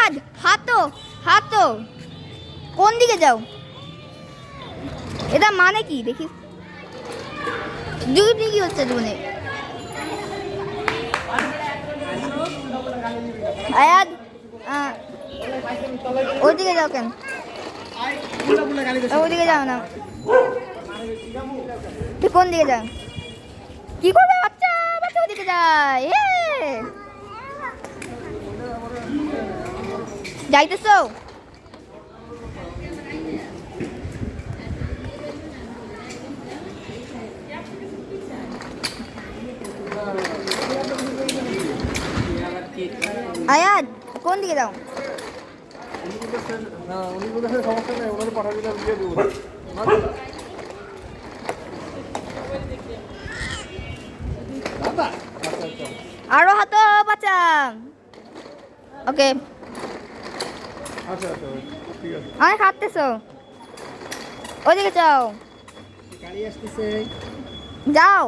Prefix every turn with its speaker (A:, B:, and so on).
A: আয়াদ হাতো হাতো, কোন দিকে যাও? এটা মানে কি দেখি, দুই কি হচ্ছে জীবনে? আয়াদ ওইদিকে যাও কেন? ওইদিকে যাও না, তুই কোন দিকে যাও? কি করবে বাচ্চা? বাচ্চা ওইদিকে যায়, যাইতেছো? আয়াদ কোন দিকে যাও? আরো হাতো বাচ্চা। ওকে অনেক হাঁটতেছো, ওইদিকে যাও, যাও।